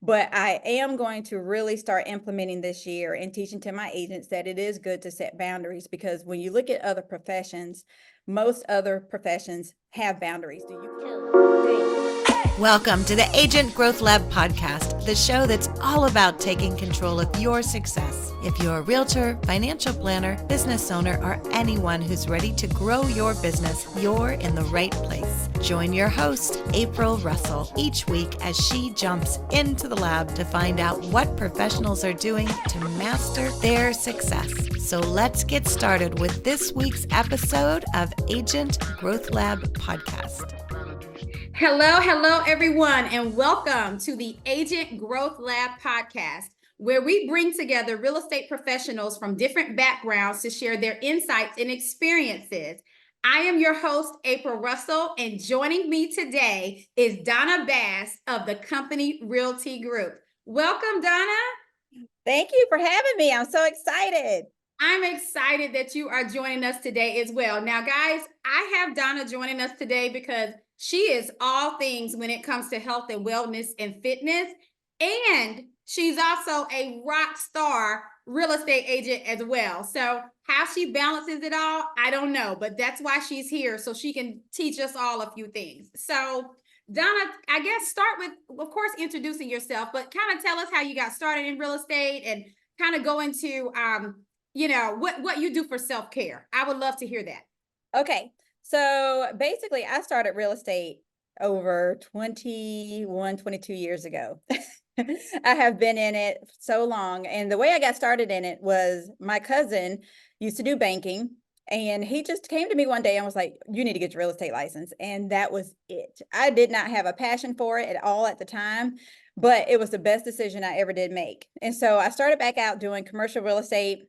but I am going to really start implementing this year and teaching to my agents that it is good to set boundaries, because when you look at other professions, most other professions have boundaries. Do you care? Welcome to the Agent Growth Lab podcast, the show that's all about taking control of your success. If you're a realtor, financial planner, business owner, or anyone who's ready to grow your business, you're in the right place. Join your host, April Russell, each week as she jumps into the lab to find out what professionals are doing to master their success. So let's get started with this week's episode of Agent Growth Lab podcast. Hello, everyone, and welcome to the Agent Growth Lab podcast, where we bring together real estate professionals from different backgrounds to share their insights and experiences. I am your host, April Russell, and joining me today is Donna Bass of the Company Realty Group. Welcome, Donna. Thank you for having me. I'm so excited. I'm excited that you are joining us today as well. Now, guys, I have Donna joining us today because she is all things when it comes to health and wellness and fitness. And she's also a rock star real estate agent as well. So how she balances it all, I don't know, but that's why she's here, so she can teach us all a few things. So Donna, I guess start with, of course, introducing yourself, but kind of tell us how you got started in real estate and kind of go into, what you do for self-care. I would love to hear that. Okay. So basically, I started real estate over 21, 22 years ago. I have been in it so long. And the way I got started in it was my cousin used to do banking. And he just came to me one day and was like, you need to get your real estate license. And that was it. I did not have a passion for it at all at the time, but it was the best decision I ever did make. And so I started back out doing commercial real estate.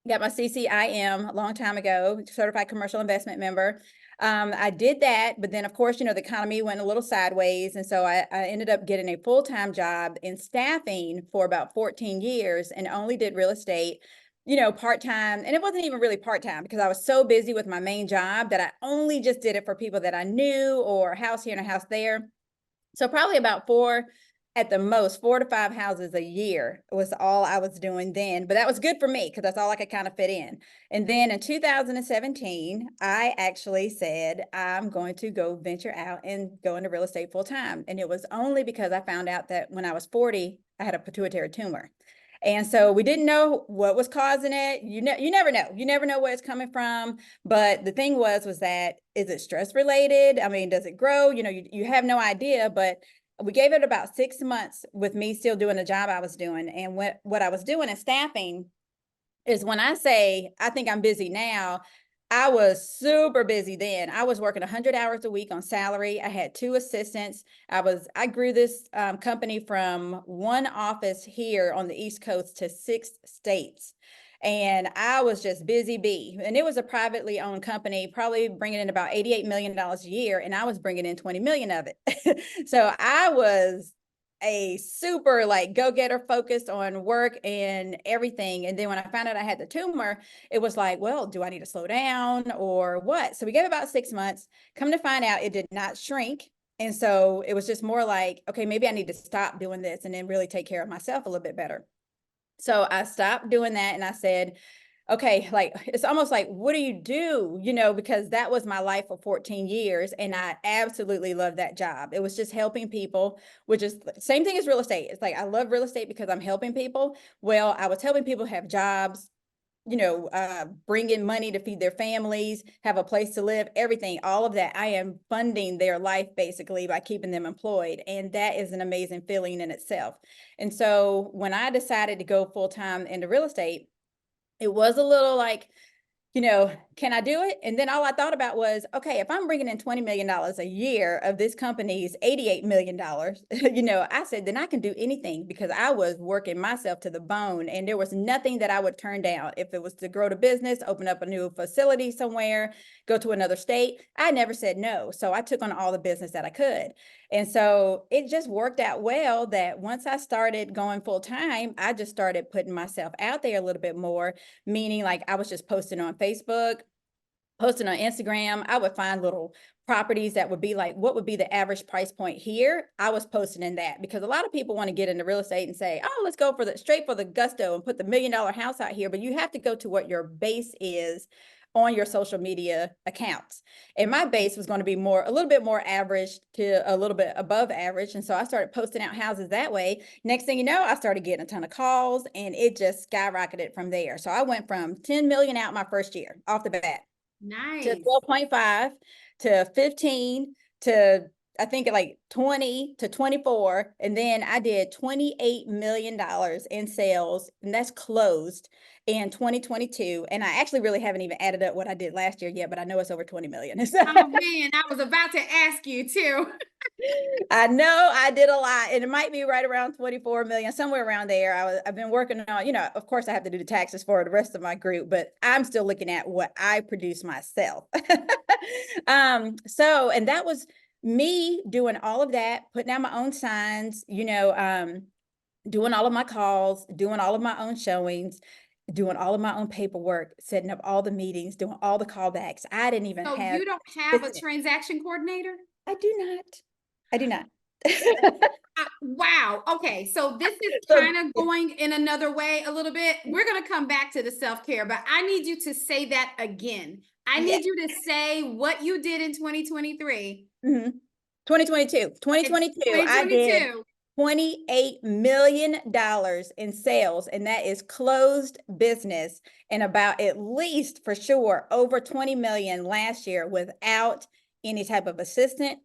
Got my CCIM a long time ago, certified commercial investment member. I did that, but then of course, the economy went a little sideways. And so I ended up getting a full-time job in staffing for about 14 years and only did real estate, part-time. And it wasn't even really part-time because I was so busy with my main job that I only just did it for people that I knew, or a house here and a house there. So probably about at the most 4 to 5 houses a year was all I was doing then, but that was good for me because that's all I could kind of fit in. And then in 2017, I actually said, I'm going to go venture out and go into real estate full time. And it was only because I found out that when I was 40, I had a pituitary tumor. And so we didn't know what was causing it. You never know. You never know where it's coming from. But the thing was that, is it stress related? I mean, does it grow? You have no idea, but we gave it about 6 months with me still doing the job I was doing. And what I was doing in staffing is, when I say I think I'm busy now, I was super busy then. I was working 100 hours a week on salary. I had 2 assistants. I grew this company from one office here on the East Coast to 6 states. And I was just busy bee. And it was a privately owned company, probably bringing in about $88 million a year. And I was bringing in 20 million of it. So I was a super go-getter, focused on work and everything. And then when I found out I had the tumor, it was like, well, do I need to slow down or what? So we gave about 6 months. Come to find out, it did not shrink. And so it was just more like, okay, maybe I need to stop doing this and then really take care of myself a little bit better. So I stopped doing that and I said, okay, it's almost like, what do you do? Because that was my life for 14 years and I absolutely loved that job. It was just helping people, which is the same thing as real estate. It's like, I love real estate because I'm helping people. Well, I was helping people have jobs, bring in money to feed their families, have a place to live, everything, all of that. I am funding their life basically by keeping them employed. And that is an amazing feeling in itself. And so when I decided to go full time into real estate, it was a little like, can I do it? And then all I thought about was, okay, if I'm bringing in $20 million a year of this company's $88 million, I said, then I can do anything, because I was working myself to the bone and there was nothing that I would turn down. If it was to grow the business, open up a new facility somewhere, go to another state, I never said no. So I took on all the business that I could. And so it just worked out well that once I started going full time, I just started putting myself out there a little bit more, meaning I was just posting on Facebook, posting on Instagram. I would find little properties that would be like, what would be the average price point here? I was posting in that because a lot of people want to get into real estate and say, oh, let's go for the straight for the gusto and put the $1 million house out here. But you have to go to what your base is on your social media accounts. And my base was going to be a little bit more average to a little bit above average. And so I started posting out houses that way. Next thing you know, I started getting a ton of calls and it just skyrocketed from there. So I went from 10 million out my first year off the bat to Nice. 12.5 to 15 to I think like 20 to 24. And then I did $28 million in sales, and that's closed in 2022. And I actually really haven't even added up what I did last year yet, but I know it's over 20 million. Oh man, I was about to ask you too. I know I did a lot, and it might be right around 24 million, somewhere around there. I've been working on, of course I have to do the taxes for the rest of my group, but I'm still looking at what I produce myself. And that was me doing all of that, putting out my own signs, doing all of my calls, doing all of my own showings, doing all of my own paperwork, setting up all the meetings, doing all the callbacks. I didn't even So have you don't have a assistant. transaction coordinator? I do not. I do not. Wow. Okay. So this is So kind of going in another way a little bit. We're going to come back to the self-care, but I need you to say that again. I yeah. need you to say what you did in 2023. 2022. It's 2022, I did 2022. $28 million in sales, and that is closed business, and about at least for sure over 20 million last year without any type of assistant,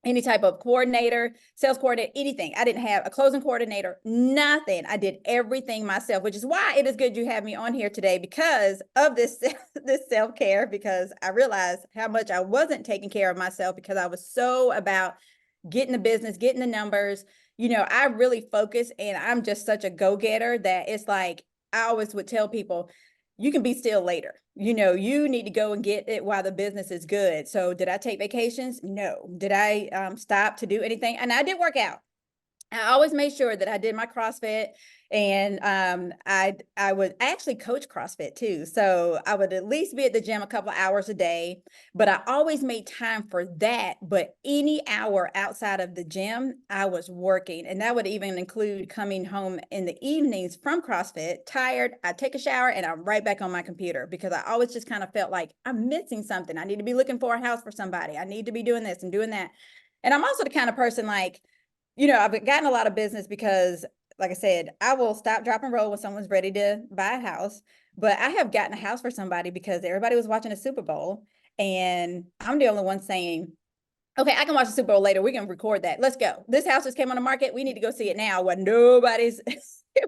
any type of coordinator, sales coordinator, anything. I didn't have a closing coordinator, nothing. I did everything myself, which is why it is good you have me on here today because of this, this self-care, because I realized how much I wasn't taking care of myself because I was so about getting the business, getting the numbers. I really focus, and I'm just such a go-getter that it's like, I always would tell people, you can be still later. You need to go and get it while the business is good. So did I take vacations? No. Did I stop to do anything? And I did work out. I always made sure that I did my CrossFit, and I would actually coach CrossFit too. So I would at least be at the gym a couple of hours a day, but I always made time for that. But any hour outside of the gym, I was working, and that would even include coming home in the evenings from CrossFit, tired. I take a shower and I'm right back on my computer because I always just kind of felt like I'm missing something. I need to be looking for a house for somebody. I need to be doing this and doing that. And I'm also the kind of person like, I've gotten a lot of business because, like I said, I will stop, drop, and roll when someone's ready to buy a house. But I have gotten a house for somebody because everybody was watching the Super Bowl, and I'm the only one saying, okay, I can watch the Super Bowl later. We can record that. Let's go. This house just came on the market. We need to go see it now when nobody's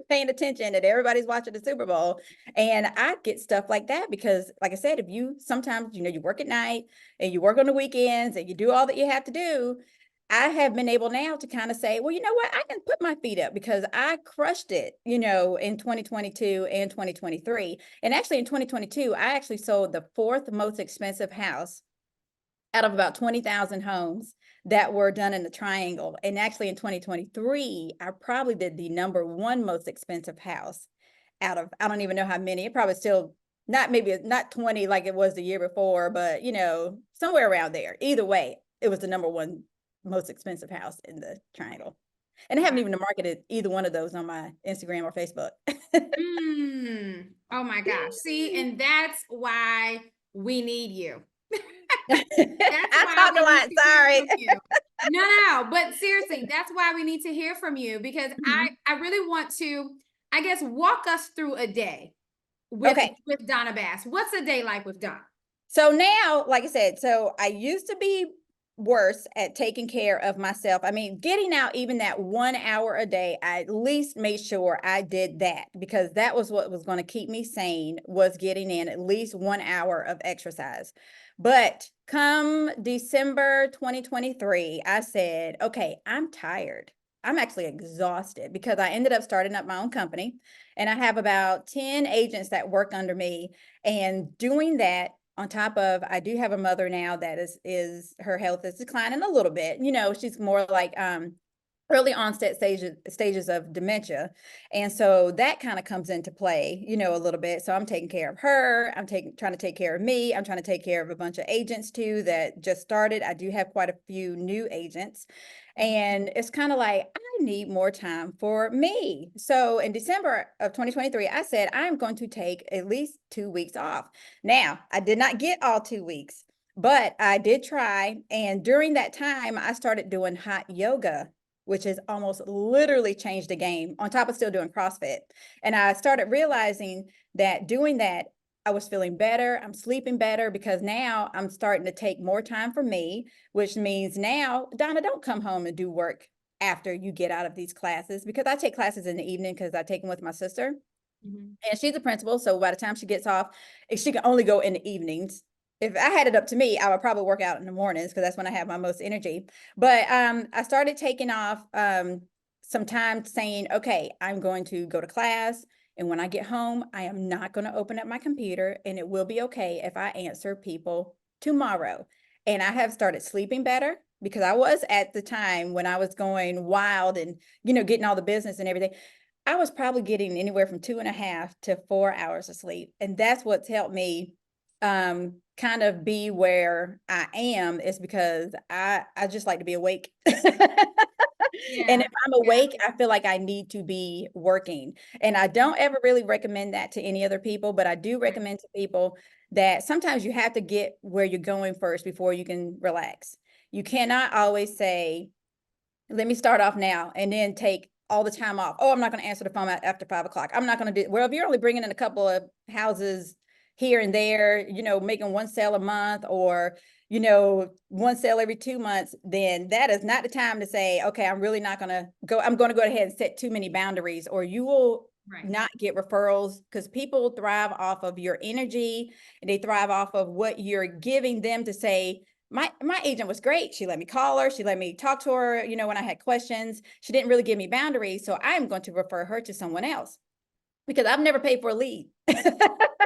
paying attention that everybody's watching the Super Bowl. And I get stuff like that because, like I said, if you sometimes, you work at night and you work on the weekends and you do all that you have to do, I have been able now to kind of say, well, you know what? I can put my feet up because I crushed it, in 2022 and 2023. And actually in 2022, I actually sold the fourth most expensive house out of about 20,000 homes that were done in the triangle. And actually in 2023, I probably did the number one most expensive house out of, I don't even know how many. It probably still maybe not 20 like it was the year before, but somewhere around there. Either way, it was the number one most expensive house in the triangle. And I haven't even marketed either one of those on my Instagram or Facebook. Oh my gosh. See, and that's why we need you. That's I why talk we a need lot, to hear sorry. from you. No, but seriously, that's why we need to hear from you because Mhm. I really want to, I guess, walk us through a day Okay. with Donna Bass. What's a day like with Donna? So now, like I said, so I used to be worse at taking care of myself. I mean, getting out even that 1 hour a day, I at least made sure I did that because that was what was going to keep me sane, was getting in at least 1 hour of exercise. But come December 2023, I said, okay, I'm tired. I'm actually exhausted because I ended up starting up my own company, and I have about 10 agents that work under me, and doing that on top of, I do have a mother now that is her health is declining a little bit. She's more like early onset stages of dementia. And so that kind of comes into play, a little bit. So I'm taking care of her. Trying to take care of me. I'm trying to take care of a bunch of agents too that just started. I do have quite a few new agents. And it's kind of like, I need more time for me. So in December of 2023, I said, I'm going to take at least 2 weeks off. Now, I did not get all 2 weeks, but I did try. And during that time, I started doing hot yoga, which has almost literally changed the game, on top of still doing CrossFit. And I started realizing that doing that, I was feeling better. I'm sleeping better because now I'm starting to take more time for me, which means now, Donna, don't come home and do work after you get out of these classes, because I take classes in the evening because I take them with my sister. Mhm. And she's a principal. So by the time she gets off, she can only go in the evenings. If I had it up to me, I would probably work out in the mornings because that's when I have my most energy. But I started taking off some time saying, okay, I'm going to go to class. And when I get home, I am not going to open up my computer, and it will be okay if I answer people tomorrow. And I have started sleeping better because I was, at the time when I was going wild and, getting all the business and everything, I was probably getting anywhere from 2.5 to 4 hours of sleep. And that's what's helped me kind of be where I am, is because I just like to be awake. And Yeah, if I'm awake, I feel like I need to be working. And I don't ever really recommend that to any other people, but I do right. recommend to people that sometimes you have to get where you're going first before you can relax. You cannot always say, let me start off now and then take all the time off. Oh, I'm not going to answer the phone after 5 o'clock. I'm not going to do, well, if you're only bringing in a couple of houses here and there, making one sale a month, or, one sale every 2 months, then that is not the time to say, okay, I'm really not going to go. I'm going to go ahead and set too many boundaries, or you will Right. not get referrals, because people thrive off of your energy, and they thrive off of what you're giving them to say. My agent was great. She let me call her. She let me talk to her, when I had questions. She didn't really give me boundaries. So I'm going to refer her to someone else, because I've never paid for a lead.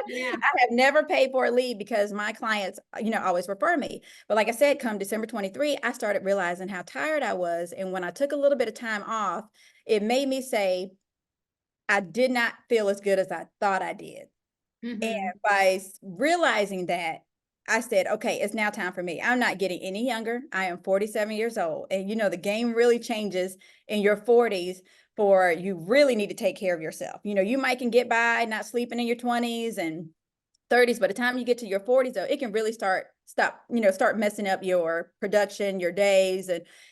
Yeah. I have never paid for a lead because my clients, always refer me. But like I said, come December 23, I started realizing how tired I was. And when I took a little bit of time off, it made me say, I did not feel as good as I thought I did. And Mhm. by realizing that, I said, okay, it's now time for me. I'm not getting any younger. I am 47 years old. And the game really changes in your 40s, for you really need to take care of yourself. You might can get by not sleeping in your 20s and 30s. By the time you get to your 40s, though, it can really start messing up your production, your days,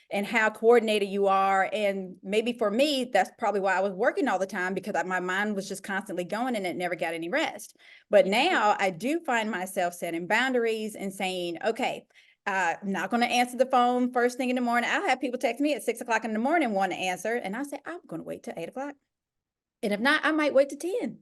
and how coordinated you are. And maybe for me, that's probably why I was working all the time, because my mind was just constantly going and it never got any rest. But now I do find myself setting boundaries and saying, okay, I'm not going to answer the phone first thing in the morning. I'll have people text me at 6 o'clock in the morning, want to answer. And I say, I'm going to wait till 8 o'clock. And if not, I might wait to 10.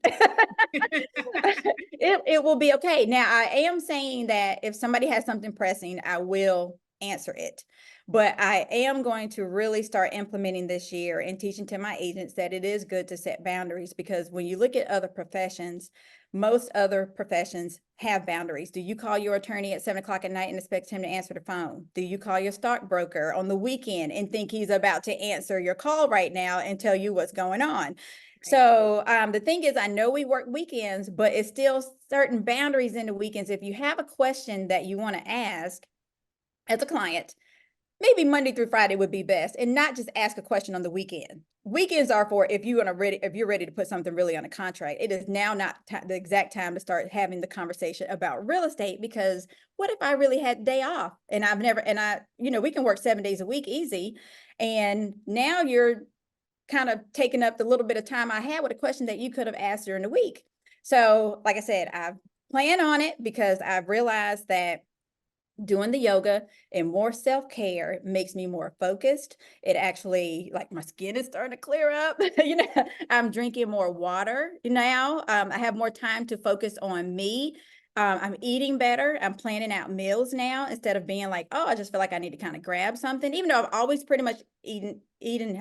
It will be okay. Now, I am saying that if somebody has something pressing, I will answer it. But I am going to really start implementing this year and teaching to my agents that it is good to set boundaries, because when you look at other professions, most other professions have boundaries. Do you call your attorney at 7 o'clock at night and expect him to answer the phone? Do you call your stockbroker on the weekend and think he's about to answer your call right now and tell you what's going on? So the thing is, I know we work weekends, but it's still certain boundaries in the weekends. If you have a question that you want to ask as a client, maybe Monday through Friday would be best, and not just ask a question on the weekend. Weekends are for if you're ready to put something really on a contract. It is now not the exact time to start having the conversation about real estate, because what if I really had day off and we can work 7 days a week easy, and now you're kind of taking up the little bit of time I had with a question that you could have asked during the week. So, like I said, I plan on it because I've realized that doing the yoga and more self-care makes me more focused. It actually, like, my skin is starting to clear up. I'm drinking more water now. I have more time to focus on me. I'm eating better. I'm planning out meals now, instead of being like, oh, I just feel like I need to kind of grab something, even though I've always pretty much eating.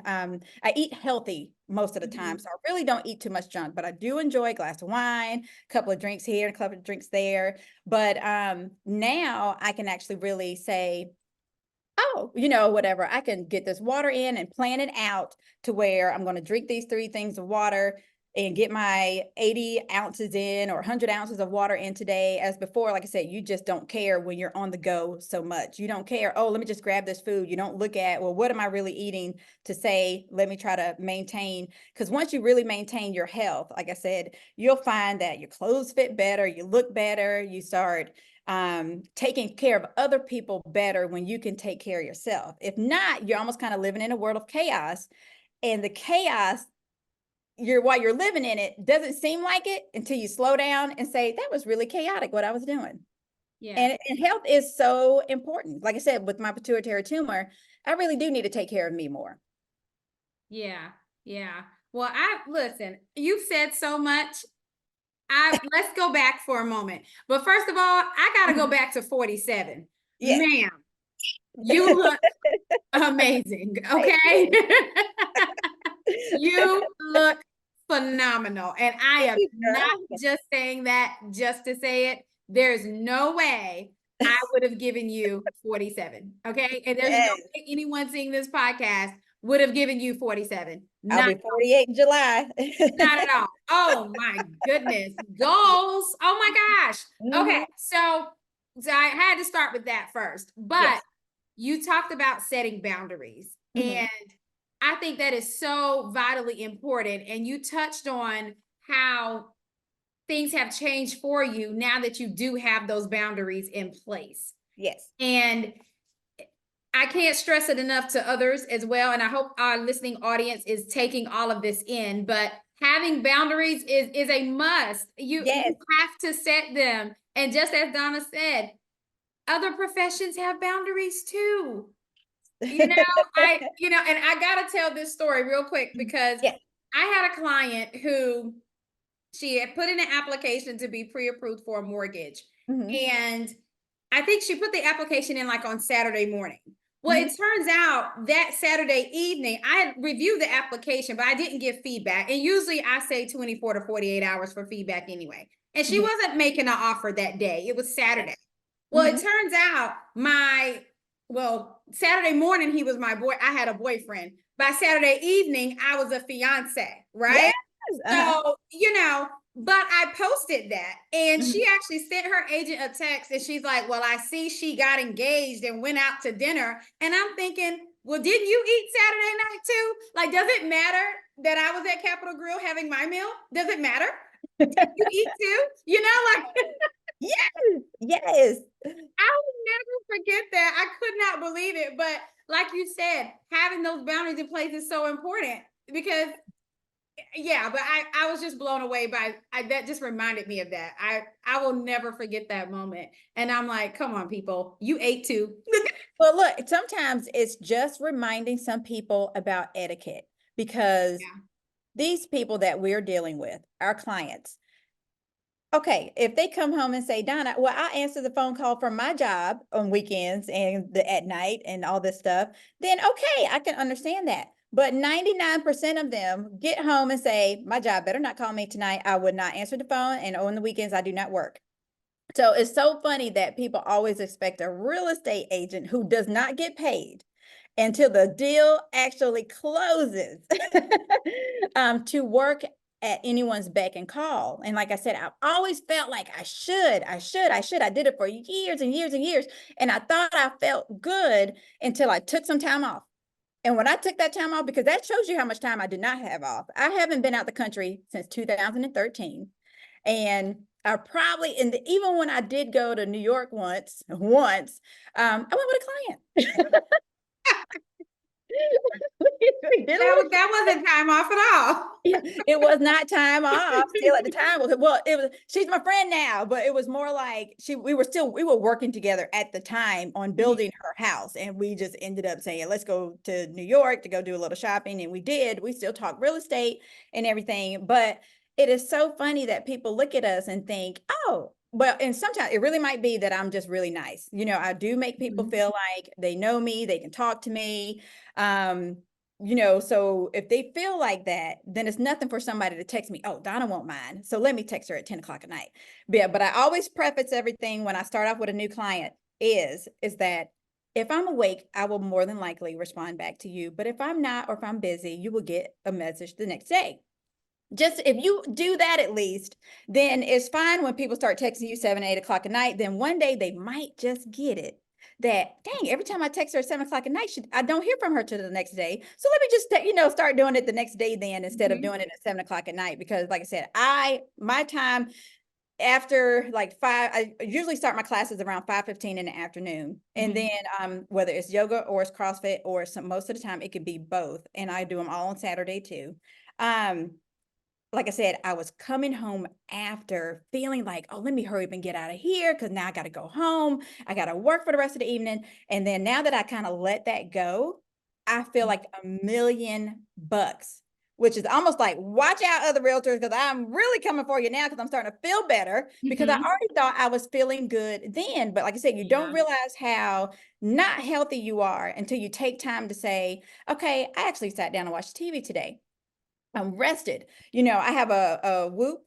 I eat healthy most of the time. Mhm. So I really don't eat too much junk, but I do enjoy a glass of wine, a couple of drinks here, a couple of drinks there. But now I can actually really say, oh, whatever, I can get this water in and plan it out to where I'm going to drink these 3 things of water and get my 80 ounces in or 100 ounces of water in today. As before, like I said, you just don't care when you're on the go so much. You don't care, oh, let me just grab this food. You don't look at, well, what am I really eating to say, let me try to maintain. Because once you really maintain your health, like I said, you'll find that your clothes fit better, you look better, you start taking care of other people better when you can take care of yourself. If not, you're almost kind of living in a world of chaos, and the chaos, while you're living in it, doesn't seem like it until you slow down and say, that was really chaotic what I was doing. Yeah. And health is so important. Like I said, with my pituitary tumor, I really do need to take care of me more. Yeah. Yeah. Well, listen, you've said so much. Let's go back for a moment. But first of all, I gotta go back to 47. Yes. Ma'am, you look amazing. Okay. You look phenomenal. And I Thank am you, not girl. just saying that just to say it. There's no way I would have given you 47. Okay. And there's no Yes. way anyone seeing this podcast would have given you 47. I'll Not be 48 in July. not at all. Oh my goodness. Goals. Oh my gosh. Okay. Mhm. So I had to start with that first. But Yes. you talked about setting boundaries. Mhm. And I think that is so vitally important. And you touched on how things have changed for you now that you do have those boundaries in place. Yes. And I can't stress it enough to others as well. And I hope our listening audience is taking all of this in. But having boundaries is a must. You Yes. have to set them. And just as Donna said, other professions have boundaries too. And I gotta tell this story real quick because Yes. I had a client who she had put in an application to be pre-approved for a mortgage. Mhm. And I think she put the application in like on Saturday morning. Well, it Mhm. turns out that Saturday evening, I had reviewed the application, but I didn't give feedback. And usually I say 24 to 48 hours for feedback anyway. And she Mhm. wasn't making an offer that day. It was Saturday. Well, it Mhm. turns out Saturday morning, he was my boy. I had a boyfriend. By Saturday evening, I was a fiance, right? Yes. Uh-huh. So, but I posted that and Mhm. she actually sent her agent a text and she's like, well, I see she got engaged and went out to dinner. And I'm thinking, well, didn't you eat Saturday night too? Like, does it matter that I was at Capitol Grill having my meal? Does it matter? Did you eat too? Like Yes. Yes. I will never forget that. I could not believe it. But like you said, having those boundaries in place is so important because but I was just blown away by that just reminded me of that. I will never forget that moment. And I'm like, come on, people, you ate too. Well, look, sometimes it's just reminding some people about etiquette, because Yeah. these people that we're dealing with, our clients, okay, if they come home and say, Donna, well, I answer the phone call from my job on weekends and at night and all this stuff, then okay, I can understand that. But 99% of them get home and say, my job better not call me tonight. I would not answer the phone. And on the weekends, I do not work. So it's so funny that people always expect a real estate agent who does not get paid until the deal actually closes to work at anyone's beck and call. And like I said, I've always felt like I should. I did it for years and years and years. And I thought I felt good until I took some time off. And when I took that time off, because that shows you how much time I did not have off. I haven't been out the country since 2013. And I probably, even when I did go to New York once, I went with a client. We did a little That wasn't time off at all. Yeah, it was not time off still at the time. Well, it was, she's my friend now, but it was more like we were working together at the time on building her house. And we just ended up saying, let's go to New York to go do a little shopping. And we did. We still talk real estate and everything. But it is so funny that people look at us and think, oh, well, and sometimes it really might be that I'm just really nice. I do make people feel like they know me, they can talk to me. So if they feel like that, then it's nothing for somebody to text me, oh, Donna won't mind, so let me text her at 10 o'clock at night. But I always preface everything when I start off with a new client is that If I'm awake, I will more than likely respond back to you. But if I'm not, or if I'm busy, you will get a message the next day. Just if you do that at least, then it's fine when people start texting you 7, 8 o'clock at night. Then one day they might just get it that, dang, every time I text her at 7 o'clock at night, I don't hear from her till the next day. So let me just, start doing it the next day then instead of doing it at 7 o'clock at night. Because like I said, my time after like five, I usually start my classes around 5:15 in the afternoon. And then whether it's yoga or it's CrossFit or most of the time it could be both. And I do them all on Saturday too. Um, like I said, I was coming home after feeling like, oh, let me hurry up and get out of here because now I got to go home. I got to work for the rest of the evening. And then now that I kind of let that go, I feel like $1,000,000, which is almost like, watch out, other realtors, because I'm really coming for you now because I'm starting to feel better because I already thought I was feeling good then. But like I said, you don't realize how not healthy you are until you take time to say, okay, I actually sat down and watched TV today. I'm rested. I have a Whoop.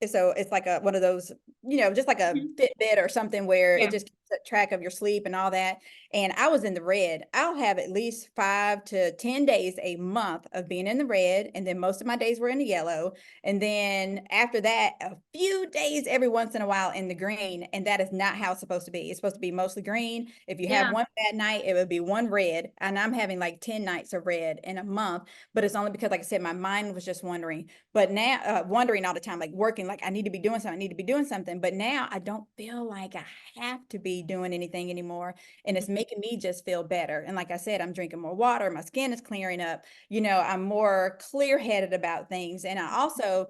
So it's like one of those, just like a Fitbit or something where it Yeah. just keeps track of your sleep and all that. And I was in the red. I'll have at least 5 to 10 days a month of being in the red. And then most of my days were in the yellow. And then after that, a few days every once in a while in the green. And that is not how it's supposed to be. It's supposed to be mostly green. If you have one bad night, it would be one red. And I'm having like 10 nights of red in a month. But it's only because, like I said, my mind was just wondering. But now, wondering all the time, like working, like I need to be doing something, I need to be doing something. But now I don't feel like I have to be doing anything anymore. And it's making me just feel better. And like I said, I'm drinking more water, my skin is clearing up, I'm more clear-headed about things. And I also,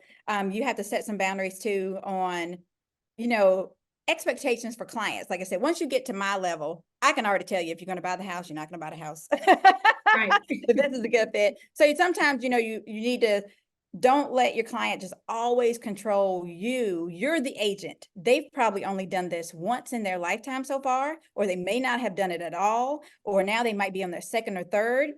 you have to set some boundaries too on, you know, expectations for clients. Like I said, once you get to my level, I can already tell you if you're going to buy the house, you're not going to buy the house. Right. If this is a good fit. So sometimes, you need to, don't let your client just always control you. You're the agent. They've probably only done this once in their lifetime so far, or they may not have done it at all, or now they might be on their second or third.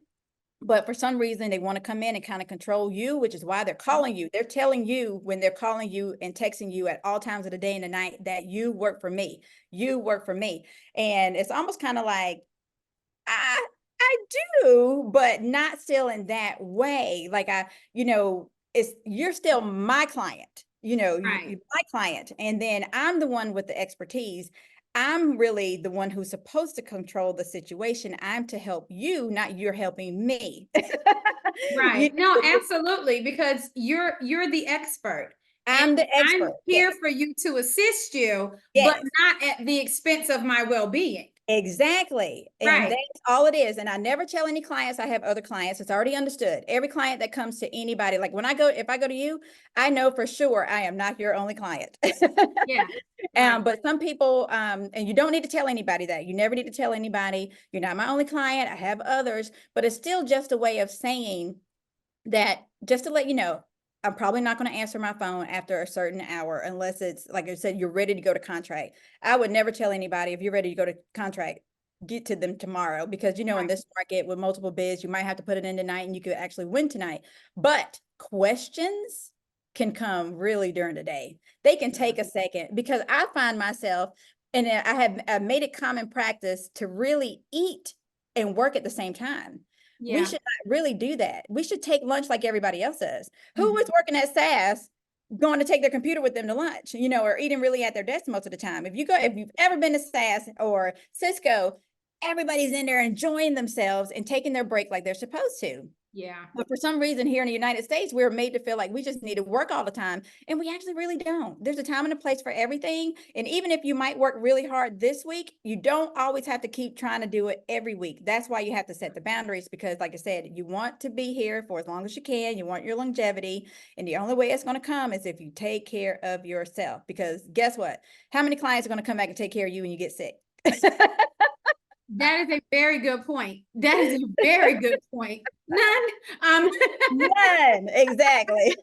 But for some reason, they want to come in and kind of control you, which is why they're calling you. They're telling you when they're calling you and texting you at all times of the day and the night that you work for me. You work for me. And it's almost kind of like, I do, but not still in that way. Like you're still my client, Right. my client. And then I'm the one with the expertise. I'm really the one who's supposed to control the situation. I'm to help you, not you're helping me. Right. No, absolutely, because you're the expert. And I'm the I'm expert. here Yes. for you to assist you, but Yes. not at the expense of my well-being. Exactly. And Right. that's all it is. And I never tell any clients I have other clients. It's already understood. Every client that comes to anybody, like if I go to you, I know for sure I am not your only client. Yeah. Right. But some people, and you don't need to tell anybody that. You never need to tell anybody, you're not my only client. I have others, but it's still just a way of saying that, just to let you know, I'm probably not going to answer my phone after a certain hour unless it's like I said, you're ready to go to contract. I would never tell anybody, if you're ready to go to contract, get to them tomorrow, because in Right. this market with multiple bids, you might have to put it in tonight and you could actually win tonight. But questions can come really during the day. They can take a second, because I find myself, and I've made it common practice to really eat and work at the same time. We Yeah. should not really do that. We should take lunch like everybody else does. Who is Mhm. working at SAS going to take their computer with them to lunch, or eating really at their desk most of the time? If you've ever been to SAS or Cisco, everybody's in there enjoying themselves and taking their break like they're supposed to. Yeah. But for some reason here in the United States, we're made to feel like we just need to work all the time. And we actually really don't. There's a time and a place for everything. And even if you might work really hard this week, you don't always have to keep trying to do it every week. That's why you have to set the boundaries, because like I said, you want to be here for as long as you can. You want your longevity. And the only way it's going to come is if you take care of yourself. Because guess what? How many clients are going to come back and take care of you when you get sick? That is a very good point. That is a very good point. None. Um, None. Exactly.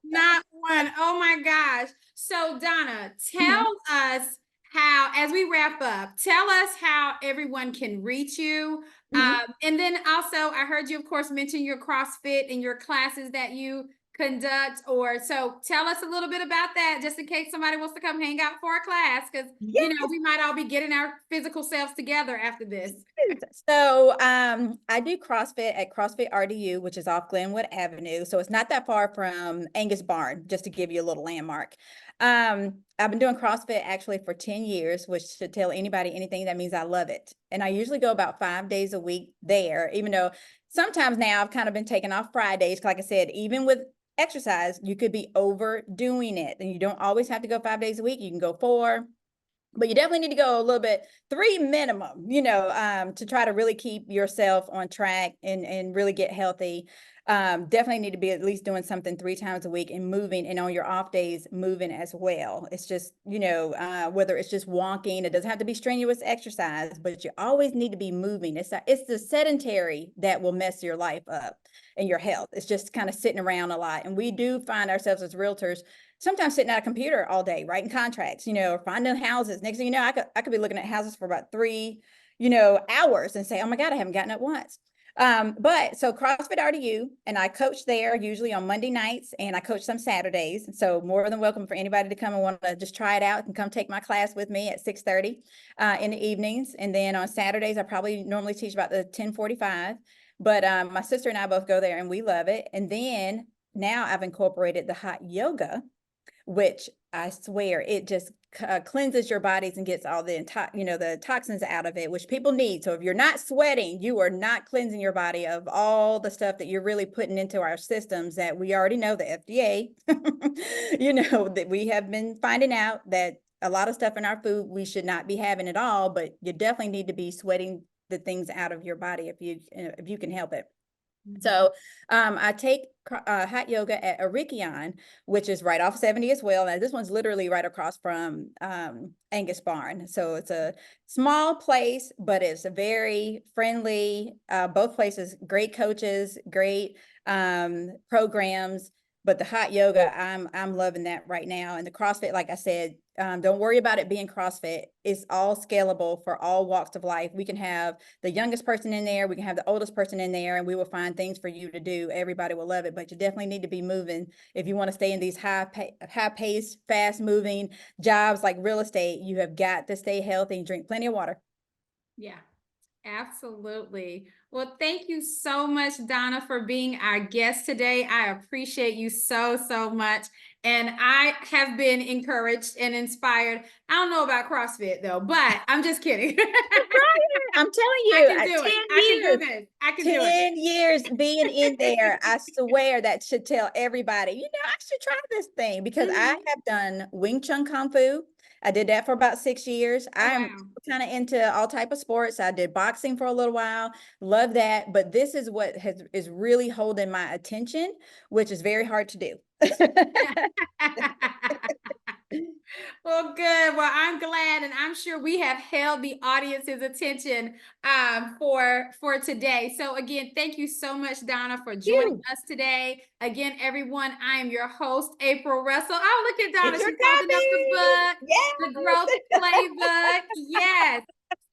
not one. Oh my gosh. So Donna, Mhm. tell us how, as we wrap up, tell us how everyone can reach you. Mhm. And then also, I heard you, of course, mention your CrossFit and your classes that you conduct, or so tell us a little bit about that, just in case somebody wants to come hang out for a class, because Yes. we might all be getting our physical selves together after this. So I do CrossFit at CrossFit RDU, which is off Glenwood Avenue. So it's not that far from Angus Barn, just to give you a little landmark. I've been doing CrossFit actually for 10 years, which should tell anybody anything. That means I love it. And I usually go about 5 days a week there, even though sometimes now I've kind of been taking off Fridays. Like I said, even with exercise, you could be overdoing it, and you don't always have to go 5 days a week. You can go 4. But you definitely need to go a little bit, 3 minimum, to try to really keep yourself on track and really get healthy. Definitely need to be at least doing something 3 times a week and moving, and on your off days, moving as well. It's just, whether it's just walking, it doesn't have to be strenuous exercise, but you always need to be moving. It's the sedentary that will mess your life up and your health. It's just kind of sitting around a lot. And we do find ourselves as realtors sometimes sitting at a computer all day, writing contracts, or finding houses. Next thing you know, I could be looking at houses for about 3, hours and say, oh my God, I haven't gotten it once. But so CrossFit RDU, and I coach there usually on Monday nights, and I coach some Saturdays. So more than welcome for anybody to come and want to just try it out and come take my class with me at 6:30 in the evenings. And then on Saturdays, I probably normally teach about the 10:45. But my sister and I both go there and we love it. And then now I've incorporated the hot yoga, which I swear it just cleanses your bodies and gets all the the toxins out of it, which people need. So if you're not sweating, you are not cleansing your body of all the stuff that you're really putting into our systems that we already know, the FDA, that we have been finding out that a lot of stuff in our food we should not be having at all, but you definitely need to be sweating the things out of your body if you can help it. So I take hot yoga at Arikion, which is right off 70 as well. Now this one's literally right across from Angus Barn. So it's a small place, but it's a very friendly, both places, great coaches, great programs. But the hot yoga, I'm loving that right now. And the CrossFit, like I said, don't worry about it being CrossFit. It's all scalable for all walks of life. We can have the youngest person in there. We can have the oldest person in there, and we will find things for you to do. Everybody will love it, but you definitely need to be moving. If you want to stay in these high-paced, fast-moving jobs like real estate, you have got to stay healthy and drink plenty of water. Yeah, absolutely. Well, thank you so much, Donna, for being our guest today. I appreciate you so, so much. And I have been encouraged and inspired. I don't know about CrossFit though, but I'm just kidding. I'm telling you, I can do it. I can do this. I can do it. 10 years being in there, I swear that should tell everybody, I should try this thing, because I have done Wing Chun Kung Fu. I did that for about 6 years. I'm kind of into all type of sports. I did boxing for a little while. Love that. But this is what is really holding my attention, which is very hard to do. Well, good. Well, I'm glad, and I'm sure we have held the audience's attention for today. So again, thank you so much, Donna, for joining us today. Again, everyone, I am your host, April Russell. Oh, look at Donna. She's holding up the book, the Growth Playbook. Yes.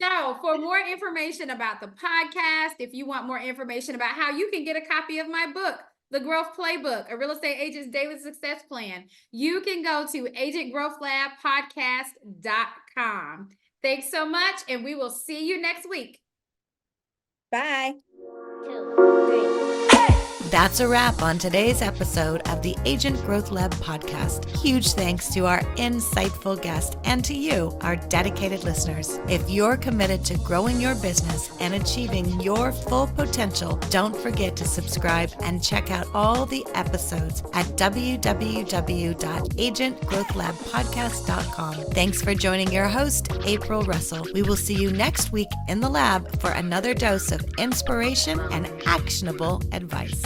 So for more information about the podcast, if you want more information about how you can get a copy of my book, The Growth Playbook, a real estate agent's daily success plan, you can go to agentgrowthlabpodcast.com. Thanks so much, and we will see you next week. Bye. 2, 3. That's a wrap on today's episode of the Agent Growth Lab podcast. Huge thanks to our insightful guest and to you, our dedicated listeners. If you're committed to growing your business and achieving your full potential, don't forget to subscribe and check out all the episodes at www.agentgrowthlabpodcast.com. Thanks for joining your host, April Russell. We will see you next week in the lab for another dose of inspiration and actionable advice.